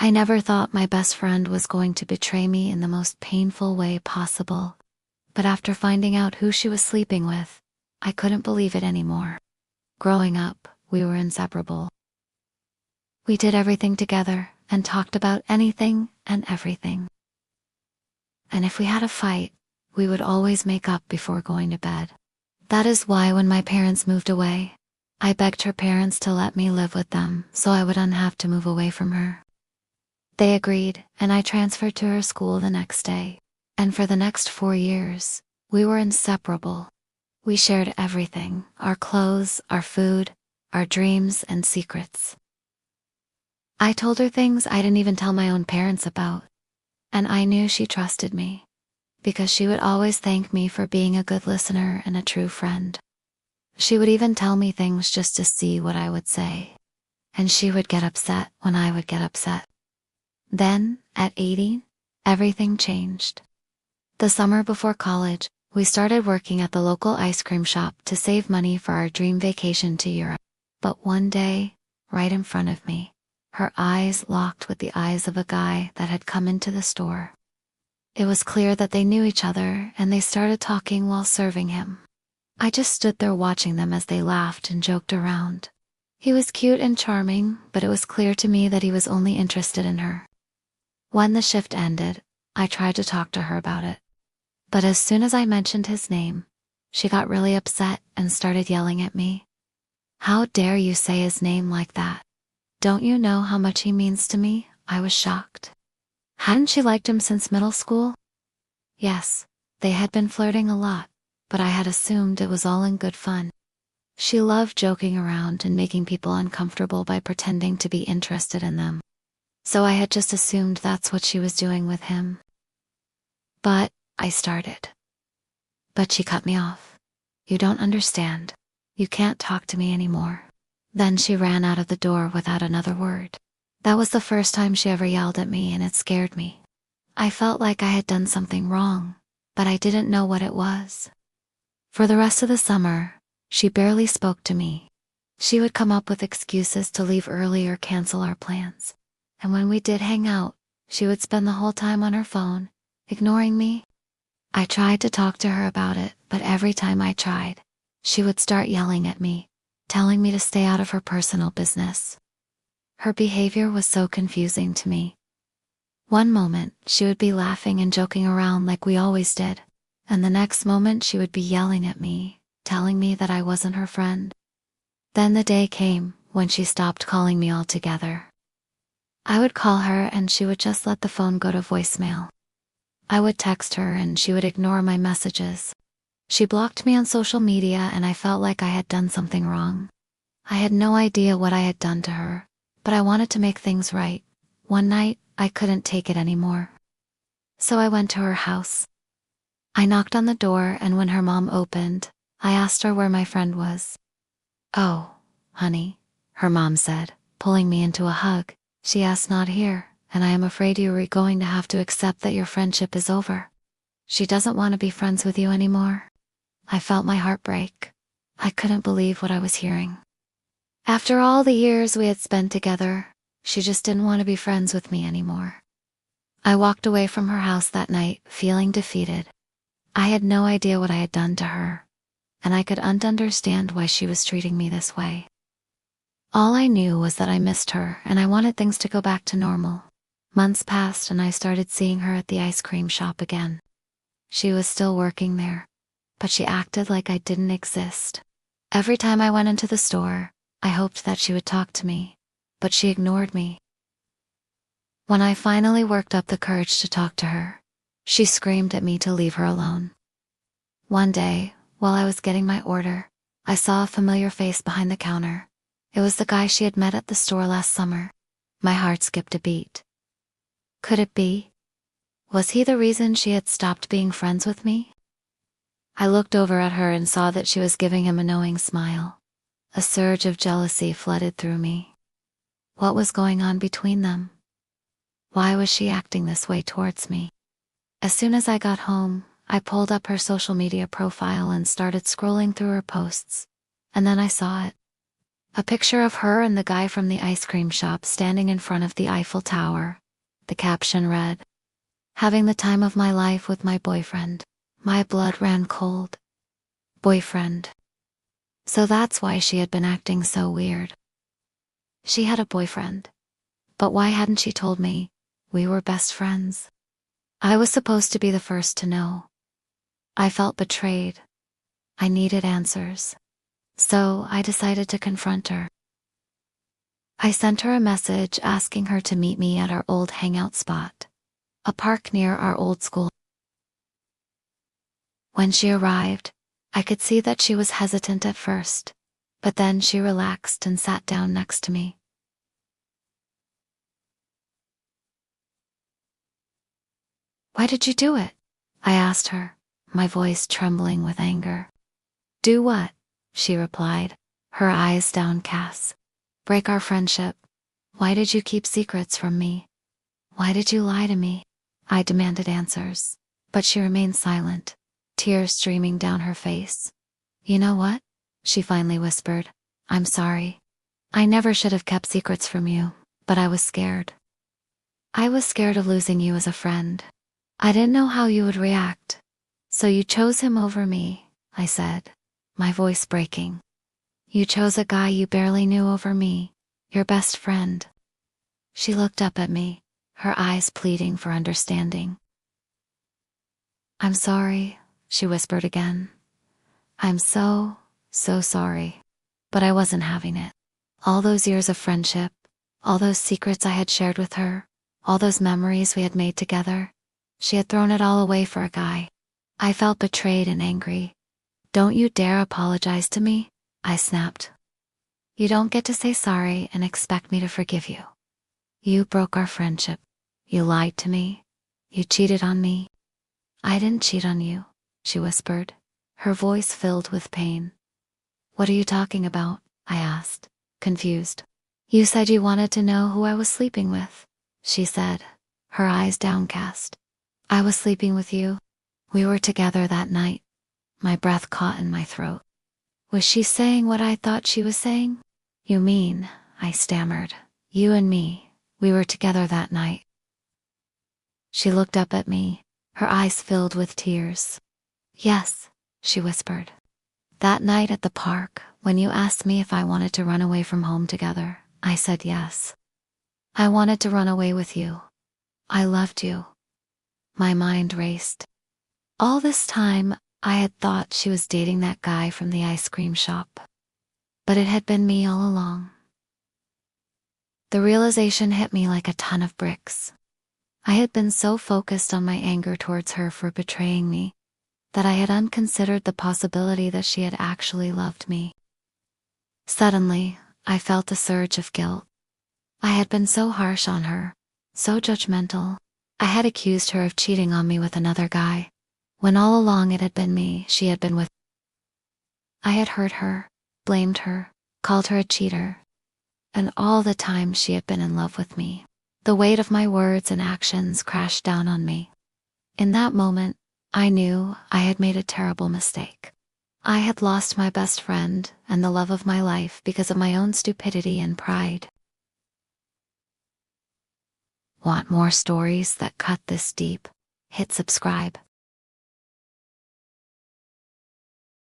I never thought my best friend was going to betray me in the most painful way possible. But after finding out who she was sleeping with, I couldn't believe it anymore. Growing up, we were inseparable. We did everything together and talked about anything and everything. And if we had a fight, we would always make up before going to bed. That is why when my parents moved away, I begged her parents to let me live with them so I wouldn't have to move away from her. They agreed, and I transferred to her school the next day. And for the next 4 years, we were inseparable. We shared everything: our clothes, our food, our dreams and secrets. I told her things I didn't even tell my own parents about. And I knew she trusted me, because she would always thank me for being a good listener and a true friend. She would even tell me things just to see what I would say. And she would get upset when I would get upset. Then, at 18, everything changed. The summer before college, we started working at the local ice cream shop to save money for our dream vacation to Europe. But one day, right in front of me, her eyes locked with the eyes of a guy that had come into the store. It was clear that they knew each other, and they started talking while serving him. I just stood there watching them as they laughed and joked around. He was cute and charming, but it was clear to me that he was only interested in her. When the shift ended, I tried to talk to her about it. But as soon as I mentioned his name, she got really upset and started yelling at me. "How dare you say his name like that? Don't you know how much he means to me?" I was shocked. Hadn't she liked him since middle school? Yes, they had been flirting a lot, but I had assumed it was all in good fun. She loved joking around and making people uncomfortable by pretending to be interested in them. So I had just assumed that's what she was doing with him. But I started. But she cut me off. "You don't understand. You can't talk to me anymore." Then she ran out of the door without another word. That was the first time she ever yelled at me, and it scared me. I felt like I had done something wrong, but I didn't know what it was. For the rest of the summer, she barely spoke to me. She would come up with excuses to leave early or cancel our plans. And when we did hang out, she would spend the whole time on her phone, ignoring me. I tried to talk to her about it, but every time I tried, she would start yelling at me, telling me to stay out of her personal business. Her behavior was so confusing to me. One moment, she would be laughing and joking around like we always did, and the next moment she would be yelling at me, telling me that I wasn't her friend. Then the day came when she stopped calling me altogether. I would call her and she would just let the phone go to voicemail. I would text her and she would ignore my messages. She blocked me on social media, and I felt like I had done something wrong. I had no idea what I had done to her, but I wanted to make things right. One night, I couldn't take it anymore. So I went to her house. I knocked on the door, and when her mom opened, I asked her where my friend was. "Oh, honey," her mom said, pulling me into a hug. "She asked not here, and I am afraid you are going to have to accept that your friendship is over. She doesn't want to be friends with you anymore." I felt my heart break. I couldn't believe what I was hearing. After all the years we had spent together, she just didn't want to be friends with me anymore. I walked away from her house that night, feeling defeated. I had no idea what I had done to her, and I couldn't understand why she was treating me this way. All I knew was that I missed her, and I wanted things to go back to normal. Months passed, and I started seeing her at the ice cream shop again. She was still working there, but she acted like I didn't exist. Every time I went into the store, I hoped that she would talk to me, but she ignored me. When I finally worked up the courage to talk to her, she screamed at me to leave her alone. One day, while I was getting my order, I saw a familiar face behind the counter. It was the guy she had met at the store last summer. My heart skipped a beat. Could it be? Was he the reason she had stopped being friends with me? I looked over at her and saw that she was giving him a knowing smile. A surge of jealousy flooded through me. What was going on between them? Why was she acting this way towards me? As soon as I got home, I pulled up her social media profile and started scrolling through her posts. And then I saw it. A picture of her and the guy from the ice cream shop standing in front of the Eiffel Tower. The caption read, "Having the time of my life with my boyfriend." My blood ran cold. Boyfriend. So that's why she had been acting so weird. She had a boyfriend. But why hadn't she told me? We were best friends. I was supposed to be the first to know. I felt betrayed. I needed answers. So I decided to confront her. I sent her a message asking her to meet me at our old hangout spot, a park near our old school. When she arrived, I could see that she was hesitant at first, but then she relaxed and sat down next to me. "Why did you do it?" I asked her, my voice trembling with anger. "Do what?" she replied, her eyes downcast. "Break our friendship. Why did you keep secrets from me? Why did you lie to me?" I demanded answers, but she remained silent, tears streaming down her face. "You know what?" she finally whispered. "I'm sorry. I never should have kept secrets from you, but I was scared. I was scared of losing you as a friend. I didn't know how you would react. So you chose him over me," I said, my voice breaking. "You chose a guy you barely knew over me, your best friend." She looked up at me, her eyes pleading for understanding. "I'm sorry," she whispered again. "I'm so sorry." But I wasn't having it. All those years of friendship, all those secrets I had shared with her, all those memories we had made together, she had thrown it all away for a guy. I felt betrayed and angry. "Don't you dare apologize to me," I snapped. "You don't get to say sorry and expect me to forgive you. You broke our friendship. You lied to me. You cheated on me." "I didn't cheat on you," she whispered, her voice filled with pain. "What are you talking about?" I asked, confused. "You said you wanted to know who I was sleeping with," she said, her eyes downcast. "I was sleeping with you. We were together that night." My breath caught in my throat. Was she saying what I thought she was saying? "You mean," I stammered, "you and me, we were together that night?" She looked up at me, her eyes filled with tears. "Yes," she whispered. "That night at the park, when you asked me if I wanted to run away from home together, I said yes. I wanted to run away with you. I loved you." My mind raced. All this time, I had thought she was dating that guy from the ice cream shop. But it had been me all along. The realization hit me like a ton of bricks. I had been so focused on my anger towards her for betraying me, that I had unconsidered the possibility that she had actually loved me. Suddenly, I felt a surge of guilt. I had been so harsh on her, so judgmental. I had accused her of cheating on me with another guy, when all along it had been me she had been with. I had hurt her, blamed her, called her a cheater. And all the time she had been in love with me. The weight of my words and actions crashed down on me. In that moment, I knew I had made a terrible mistake. I had lost my best friend and the love of my life because of my own stupidity and pride. Want more stories that cut this deep? Hit subscribe.